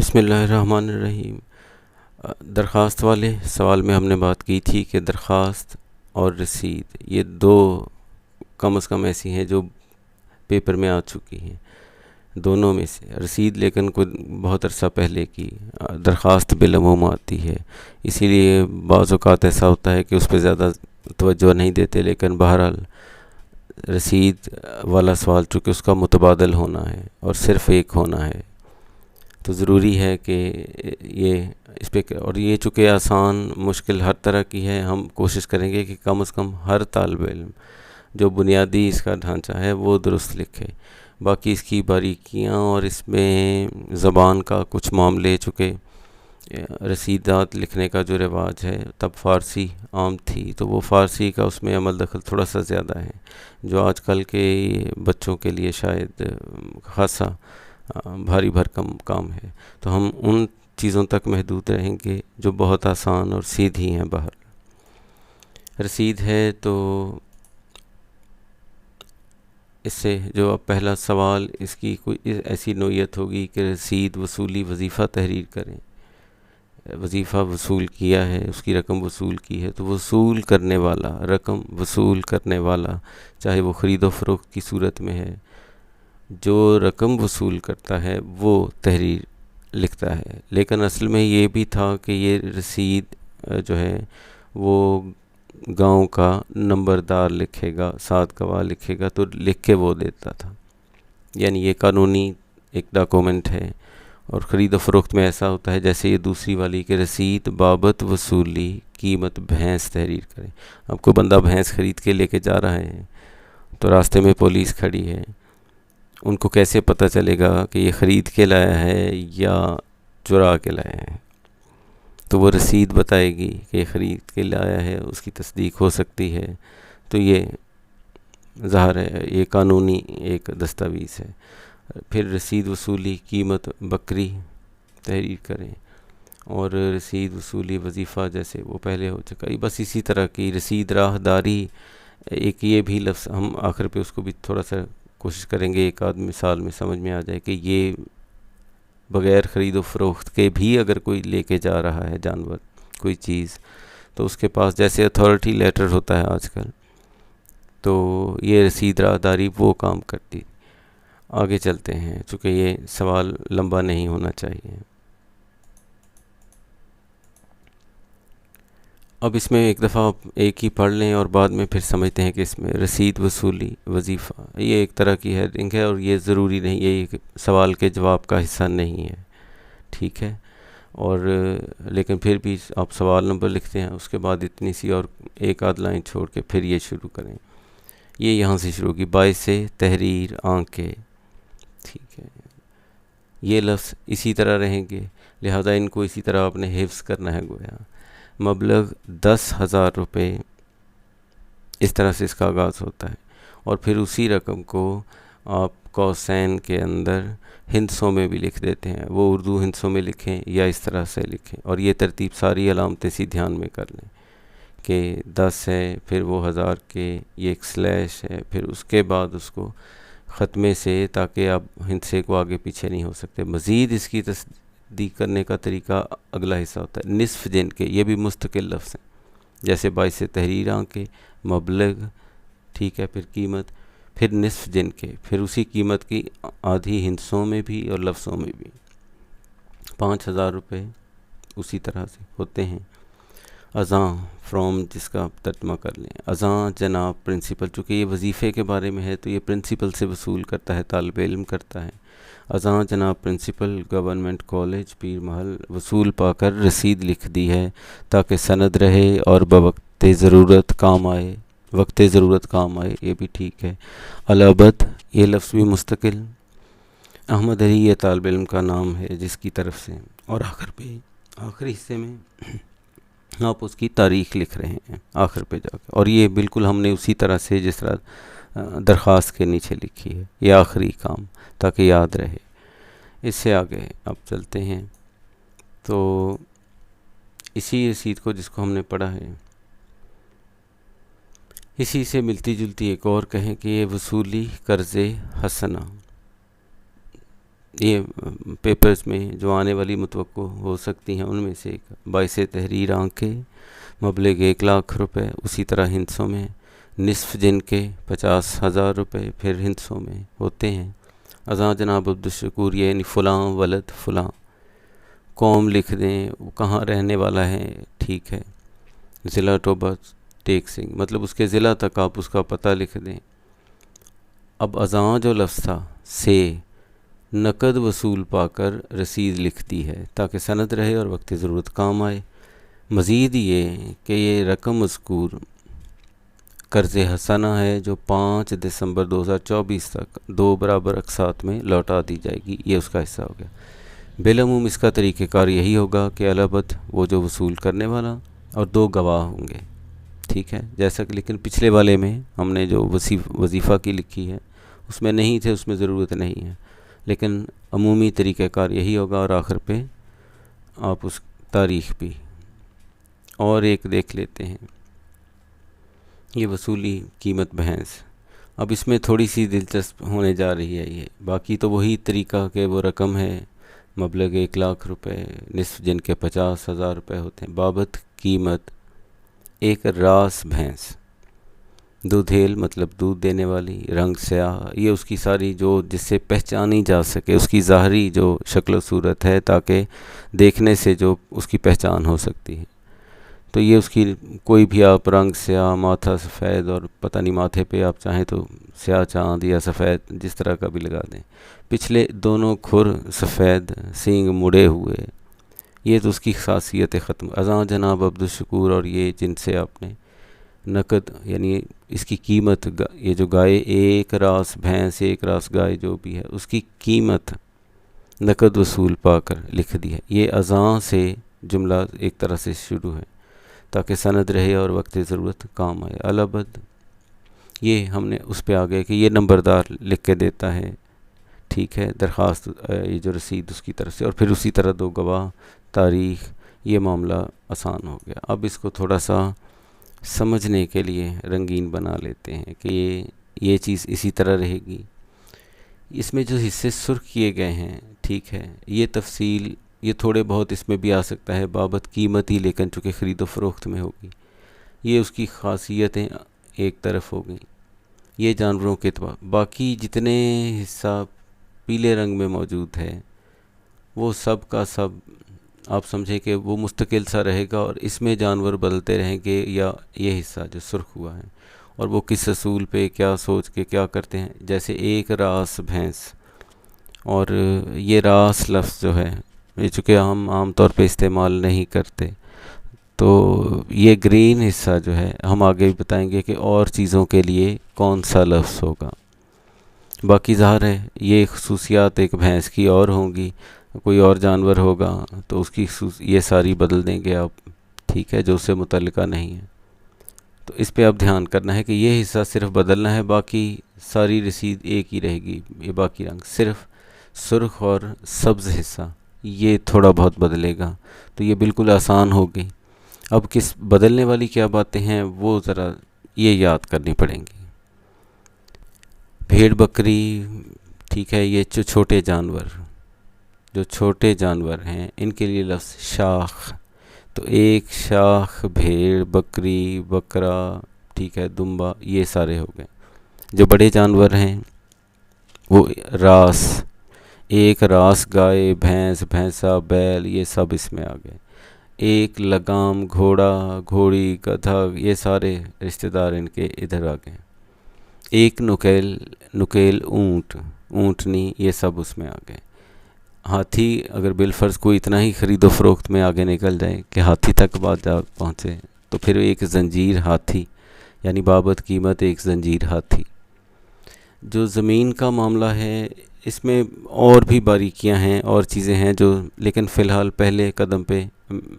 بسم اللہ الرحمن الرحیم۔ درخواست والے سوال میں ہم نے بات کی تھی کہ درخواست اور رسید یہ دو کم از کم ایسی ہیں جو پیپر میں آ چکی ہیں۔ دونوں میں سے رسید لیکن کوئی بہت عرصہ پہلے کی، درخواست بالعموم آتی ہے، اسی لیے بعض اوقات ایسا ہوتا ہے کہ اس پہ زیادہ توجہ نہیں دیتے، لیکن بہرحال رسید والا سوال چونکہ اس کا متبادل ہونا ہے اور صرف ایک ہونا ہے، تو ضروری ہے کہ یہ اس پہ، اور یہ چونکہ آسان مشکل ہر طرح کی ہے، ہم کوشش کریں گے کہ کم از کم ہر طالب علم جو بنیادی اس کا ڈھانچہ ہے وہ درست لکھے۔ باقی اس کی باریکیاں اور اس میں زبان کا کچھ معاملے، چونکہ رسیدات لکھنے کا جو رواج ہے تب فارسی عام تھی، تو وہ فارسی کا اس میں عمل دخل تھوڑا سا زیادہ ہے، جو آج کل کے بچوں کے لیے شاید خاصا بھاری بھرکم کام ہے، تو ہم ان چیزوں تک محدود رہیں گے جو بہت آسان اور سیدھی ہیں۔ باہر رسید ہے تو اس سے جو اب پہلا سوال، اس کی کوئی ایسی نوعیت ہوگی کہ رسید وصولی وظیفہ تحریر کریں۔ وظیفہ وصول کیا ہے، اس کی رقم وصول کی ہے، تو وصول کرنے والا، رقم وصول کرنے والا، چاہے وہ خرید و فروخت کی صورت میں ہے، جو رقم وصول کرتا ہے وہ تحریر لکھتا ہے۔ لیکن اصل میں یہ بھی تھا کہ یہ رسید جو ہے وہ گاؤں کا نمبردار لکھے گا، ساتھ گواہ لکھے گا، تو لکھ کے وہ دیتا تھا، یعنی یہ قانونی ایک ڈاکومنٹ ہے۔ اور خرید و فروخت میں ایسا ہوتا ہے جیسے یہ دوسری والی کہ رسید بابت وصولی قیمت بھینس تحریر کریں۔ اب کوئی بندہ بھینس خرید کے لے کے جا رہا ہے تو راستے میں پولیس کھڑی ہے، ان کو کیسے پتہ چلے گا کہ یہ خرید کے لایا ہے یا چرا کے لایا ہے؟ تو وہ رسید بتائے گی کہ یہ خرید کے لایا ہے، اس کی تصدیق ہو سکتی ہے، تو یہ ظاہر ہے یہ قانونی ایک دستاویز ہے۔ پھر رسید وصولی قیمت بکری تحریر کریں، اور رسید وصولی وظیفہ جیسے وہ پہلے ہو چکا، بس اسی طرح کی رسید راہداری، ایک یہ بھی لفظ ہم آخر پہ اس کو بھی تھوڑا سا کوشش کریں گے ایک آدھ مثال میں سمجھ میں آ جائے کہ یہ بغیر خرید و فروخت کے بھی اگر کوئی لے کے جا رہا ہے جانور کوئی چیز، تو اس کے پاس جیسے اتھارٹی لیٹر ہوتا ہے آج کل، تو یہ رسید راہداری وہ کام کرتی۔ آگے چلتے ہیں چونکہ یہ سوال لمبا نہیں ہونا چاہیے۔ اب اس میں ایک دفعہ آپ ایک ہی پڑھ لیں اور بعد میں پھر سمجھتے ہیں کہ اس میں رسید وصولی وظیفہ یہ ایک طرح کی ہیڈنگ ہے، اور یہ ضروری نہیں، یہ سوال کے جواب کا حصہ نہیں ہے، ٹھیک ہے؟ اور لیکن پھر بھی آپ سوال نمبر لکھتے ہیں، اس کے بعد اتنی سی اور ایک آدھ لائن چھوڑ کے پھر یہ شروع کریں، یہ یہاں سے شروع کی، باعث تحریر آنکھیں، ٹھیک ہے؟ یہ لفظ اسی طرح رہیں گے، لہذا ان کو اسی طرح آپ نے حفظ کرنا ہے گویا۔ مبلغ 10,000 روپے، اس طرح سے اس کا آغاز ہوتا ہے، اور پھر اسی رقم کو آپ قوسین کے اندر ہندسوں میں بھی لکھ دیتے ہیں، وہ اردو ہندسوں میں لکھیں یا اس طرح سے لکھیں، اور یہ ترتیب ساری علامتیں سی دھیان میں کر لیں کہ 10 ہے، پھر وہ 1000 کے یہ ایک سلیش ہے، پھر اس کے بعد اس کو ختمے سے، تاکہ آپ ہندسے کو آگے پیچھے نہیں ہو سکتے۔ مزید اس کی تصدیق کرنے کا طریقہ اگلا حصہ ہوتا ہے، نصف جن کے، یہ بھی مستقل لفظ ہیں، جیسے باعث تحریر آنکھیں، مبلغ، ٹھیک ہے، پھر قیمت، پھر نصف جن کے، پھر اسی قیمت کی آدھی ہندسوں میں بھی اور لفظوں میں بھی، 5,000 روپے اسی طرح سے ہوتے ہیں۔ اذاں فرام، جس کا آپ ترجمہ کر لیں، اذاں جناب پرنسپل، چونکہ یہ وظیفے کے بارے میں ہے تو یہ پرنسپل سے وصول کرتا ہے، طالب علم کرتا ہے۔ اذاں جناب پرنسپل گورنمنٹ کالج پیر محل وصول پا کر رسید لکھ دی ہے تاکہ سند رہے اور بوقت ضرورت کام آئے، وقت ضرورت کام آئے، یہ بھی ٹھیک ہے۔ الابد، یہ لفظ بھی مستقل۔ احمد علی یہ طالب علم کا نام ہے جس کی طرف سے، اور آخر پہ آخری حصے میں آپ اس کی تاریخ لکھ رہے ہیں آخر پہ جا کے، اور یہ بالکل ہم نے اسی طرح سے جس طرح درخواست کے نیچے لکھی ہے، یہ آخری کام تاکہ یاد رہے۔ اس سے آگے اب چلتے ہیں، تو اسی رسید کو جس کو ہم نے پڑھا ہے، اسی سے ملتی جلتی ایک اور کہیں کہ یہ وصولی قرض حسنہ، یہ پیپرز میں جو آنے والی متوقع ہو سکتی ہیں ان میں سے ایک باعث تحریر آنکھیں مبلغ 1,00,000 روپے، اسی طرح ہندسوں میں نصف جن کے 50,000 روپے پھر ہندسوں میں ہوتے ہیں۔ اذاں جناب عبدالشکور یہ یعنی فلاں ولد فلاں، قوم لکھ دیں وہ کہاں رہنے والا ہے، ٹھیک ہے، ضلع ٹوبہ ٹیک سنگھ، مطلب اس کے ضلع تک آپ اس کا پتہ لکھ دیں۔ اب اذاں جو لفظ تھا سے نقد وصول پا کر رسید لکھتی ہے تاکہ سند رہے اور وقت ضرورت کام آئے۔ مزید یہ کہ یہ رقم مذکور قرض حسنہ ہے جو 5 دسمبر 2024 تک 2 برابر اقساط میں لوٹا دی جائے گی، یہ اس کا حصہ ہو گیا۔ بالعموم اس کا طریقہ کار یہی ہوگا کہ علابت وہ جو وصول کرنے والا اور 2 گواہ ہوں گے، ٹھیک ہے، جیسا کہ لیکن پچھلے والے میں ہم نے جو وظیفہ کی لکھی ہے اس میں نہیں تھے، اس میں ضرورت نہیں ہے، لیکن عمومی طریقہ کار یہی ہوگا، اور آخر پہ آپ اس تاریخ بھی اور ایک دیکھ لیتے ہیں، یہ وصولی قیمت بحث۔ اب اس میں تھوڑی سی دلچسپ ہونے جا رہی ہے، یہ باقی تو وہی طریقہ کہ وہ رقم ہے مبلغ 1,00,000 روپے نصف جن کے 50,000 روپے ہوتے ہیں، بابت قیمت ایک راس بھینس، دودھیل مطلب دودھ دینے والی، رنگ سیاہ، یہ اس کی ساری جو جس سے پہچانی جا سکے، اس کی ظاہری جو شکل و صورت ہے تاکہ دیکھنے سے جو اس کی پہچان ہو سکتی ہے، تو یہ اس کی کوئی بھی آپ رنگ سیاہ، ماتھا سفید، اور پتہ نہیں ماتھے پہ آپ چاہیں تو سیاہ چاند یا سفید جس طرح کا بھی لگا دیں، پچھلے دونوں کھر سفید، سینگ مڑے ہوئے، یہ تو اس کی خاصیت ختم۔ اذاں جناب عبدالشکور اور یہ جن سے آپ نے نقد یعنی اس کی قیمت، یہ جو گائے ایک راس بھینس ایک راس گائے جو بھی ہے اس کی قیمت نقد وصول پا کر لکھ دی ہے، یہ اذاں سے جملہ ایک طرح سے شروع ہے تاکہ سند رہے اور وقت ضرورت کام آئے۔ علابت یہ ہم نے اس پہ آ گئے کہ یہ نمبردار لکھ کے دیتا ہے، ٹھیک ہے، درخواست یہ جو رسید اس کی طرف سے، اور پھر اسی طرح 2 گواہ، تاریخ، یہ معاملہ آسان ہو گیا۔ اب اس کو تھوڑا سا سمجھنے کے لیے رنگین بنا لیتے ہیں کہ یہ چیز اسی طرح رہے گی۔ اس میں جو حصے سرخ کیے گئے ہیں، ٹھیک ہے، یہ تفصیل یہ تھوڑے بہت اس میں بھی آ سکتا ہے بابت قیمت ہی، لیکن چونکہ خرید و فروخت میں ہوگی، یہ اس کی خاصیتیں ایک طرف ہو گئیں، یہ جانوروں کے اعتبار۔ باقی جتنے حصہ پیلے رنگ میں موجود ہے وہ سب کا سب آپ سمجھیں کہ وہ مستقل سا رہے گا، اور اس میں جانور بدلتے رہیں گے، یا یہ حصہ جو سرخ ہوا ہے اور وہ کس اصول پہ کیا سوچ کے کیا کرتے ہیں، جیسے ایک راس بھینس، اور یہ راس لفظ جو ہے یہ چونکہ ہم عام طور پہ استعمال نہیں کرتے، تو یہ گرین حصہ جو ہے ہم آگے بھی بتائیں گے کہ اور چیزوں کے لیے کون سا لفظ ہوگا۔ باقی ظاہر ہے یہ خصوصیات ایک بھینس کی اور ہوں گی، کوئی اور جانور ہوگا تو اس کی یہ ساری بدل دیں گے آپ، ٹھیک ہے، جو اس سے متعلقہ نہیں ہے، تو اس پہ اب دھیان کرنا ہے کہ یہ حصہ صرف بدلنا ہے، باقی ساری رسید ایک ہی رہے گی۔ یہ باقی رنگ صرف سرخ اور سبز حصہ یہ تھوڑا بہت بدلے گا، تو یہ بالکل آسان ہوگی۔ اب کس بدلنے والی کیا باتیں ہیں وہ ذرا یہ یاد کرنی پڑیں گی۔ بھیڑ بکری، ٹھیک ہے، یہ چھوٹے جانور ہیں ان کے لیے لفظ شاخ، تو ایک شاخ بھیڑ، بکری، بکرا، ٹھیک ہے، دمبا، یہ سارے ہو گئے۔ جو بڑے جانور ہیں وہ راس، ایک راس گائے، بھینس، بھینسا، بیل، یہ سب اس میں آ گئے۔ ایک لگام، گھوڑا، گھوڑی، گدھا، یہ سارے رشتہ دار ان کے ادھر آ گئے۔ ایک نکیل، اونٹ، اونٹنی، یہ سب اس میں آ گئے۔ ہاتھی، اگر بالفرض کوئی اتنا ہی خرید و فروخت میں آگے نکل جائے کہ ہاتھی تک بات جا پہنچے، تو پھر ایک زنجیر ہاتھی، یعنی بابت قیمت ایک زنجیر ہاتھی۔ جو زمین کا معاملہ ہے اس میں اور بھی باریکیاں ہیں اور چیزیں ہیں جو، لیکن فی الحال پہلے قدم پہ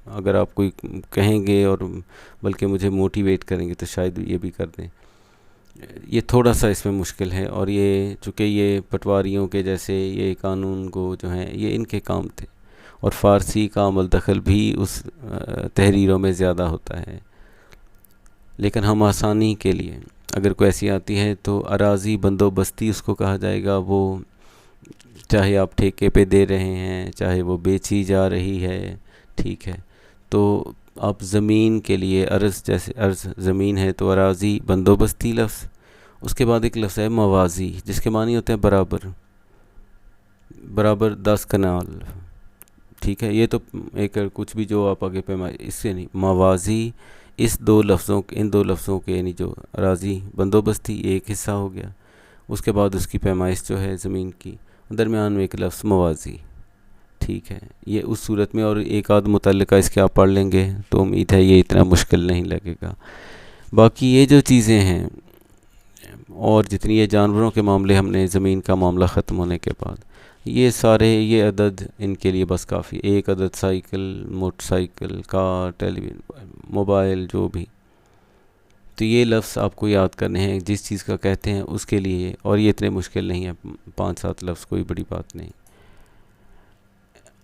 اگر آپ کوئی کہیں گے اور بلکہ مجھے موٹیویٹ کریں گے تو شاید یہ بھی کر دیں، یہ تھوڑا سا اس میں مشکل ہے، اور یہ چونکہ یہ پٹواریوں کے جیسے یہ قانون گو جو ہیں یہ ان کے کام تھے، اور فارسی کا عمل دخل بھی اس تحریروں میں زیادہ ہوتا ہے، لیکن ہم آسانی کے لیے اگر کوئی ایسی آتی ہے تو اراضی بندوبستی اس کو کہا جائے گا، وہ چاہے آپ ٹھیکے پہ دے رہے ہیں، چاہے وہ بیچی جا رہی ہے، ٹھیک ہے. تو آپ زمین کے لیے ارض، جیسے ارض زمین ہے تو اراضی بندوبستی لفظ، اس کے بعد ایک لفظ ہے موازی جس کے معنی ہوتے ہیں برابر، برابر 10 کنال، ٹھیک ہے. یہ تو ایک کچھ بھی جو آپ آگے پیمائش اس سے نہیں، موازی ان دو لفظوں کے یعنی جو اراضی بندوبستی ایک حصہ ہو گیا، اس کے بعد اس کی پیمائش جو ہے زمین کی، درمیان میں ایک لفظ موازی، ٹھیک ہے. یہ اس صورت میں، اور ایک آدھ متعلقہ اس کے آپ پڑھ لیں گے تو امید ہے یہ اتنا مشکل نہیں لگے گا. باقی یہ جو چیزیں ہیں اور جتنی یہ جانوروں کے معاملے ہم نے زمین کا معاملہ ختم ہونے کے بعد، یہ سارے یہ عدد ان کے لیے بس کافی. ایک عدد سائیکل، موٹر سائیکل، کار، ٹیلی ویژن، موبائل، جو بھی، تو یہ لفظ آپ کو یاد کرنے ہیں جس چیز کا کہتے ہیں اس کے لیے، اور یہ اتنے مشکل نہیں ہے، 5-7 لفظ کوئی بڑی بات نہیں.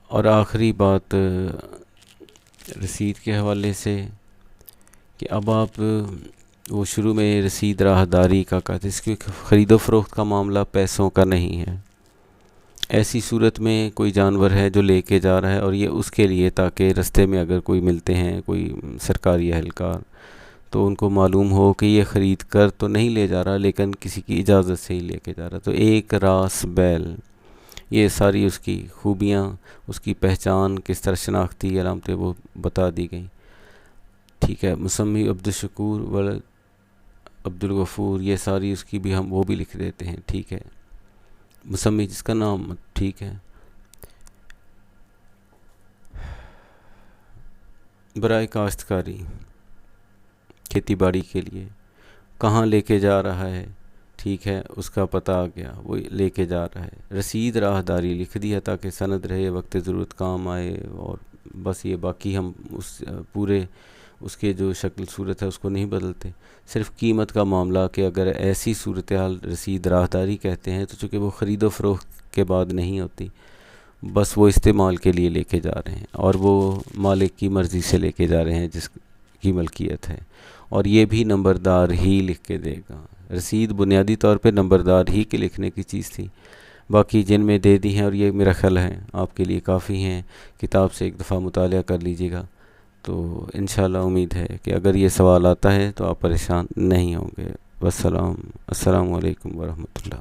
اور آخری بات رسید کے حوالے سے کہ اب آپ وہ شروع میں رسید راہداری کا کہتے ہیں، اس کی خرید و فروخت کا معاملہ پیسوں کا نہیں ہے. ایسی صورت میں کوئی جانور ہے جو لے کے جا رہا ہے اور یہ اس کے لیے، تاکہ رستے میں اگر کوئی ملتے ہیں کوئی سرکاری اہلکار تو ان کو معلوم ہو کہ یہ خرید کر تو نہیں لے جا رہا لیکن کسی کی اجازت سے ہی لے کے جا رہا. تو ایک راس بیل، یہ ساری اس کی خوبیاں، اس کی پہچان، کس طرح شناختی علامتیں وہ بتا دی گئیں، ٹھیک ہے. مسمی عبدالشکور ولد عبدالغفور، یہ ساری اس کی بھی ہم وہ بھی لکھ دیتے ہیں، ٹھیک ہے. مسمی جس کا نام، ٹھیک ہے. برائے کاشتکاری، کھیتی باڑی کے لیے کہاں لے کے جا رہا ہے، ٹھیک ہے، اس کا پتہ آ گیا، وہ لے کے جا رہا ہے. رسید راہداری لکھ دیا تاکہ سند رہے، وقت ضرورت کام آئے. اور بس یہ باقی ہم اس پورے اس کے جو شکل صورت ہے اس کو نہیں بدلتے. صرف قیمت کا معاملہ کہ اگر ایسی صورتحال رسید راہداری کہتے ہیں تو چونکہ وہ خرید و فروخت کے بعد نہیں ہوتی، بس وہ استعمال کے لیے لے کے جا رہے ہیں اور وہ مالک کی مرضی سے لے کے جا رہے ہیں جس کی ملکیت ہے. اور یہ بھی نمبردار ہی لکھ کے دے گا. رسید بنیادی طور پہ نمبردار ہی کے لکھنے کی چیز تھی، باقی جن میں دے دی ہیں، اور یہ میرا خیال ہے آپ کے لیے کافی ہیں. کتاب سے ایک دفعہ مطالعہ کر لیجیے گا تو انشاءاللہ امید ہے کہ اگر یہ سوال آتا ہے تو آپ پریشان نہیں ہوں گے. السلام علیکم ورحمۃ اللہ.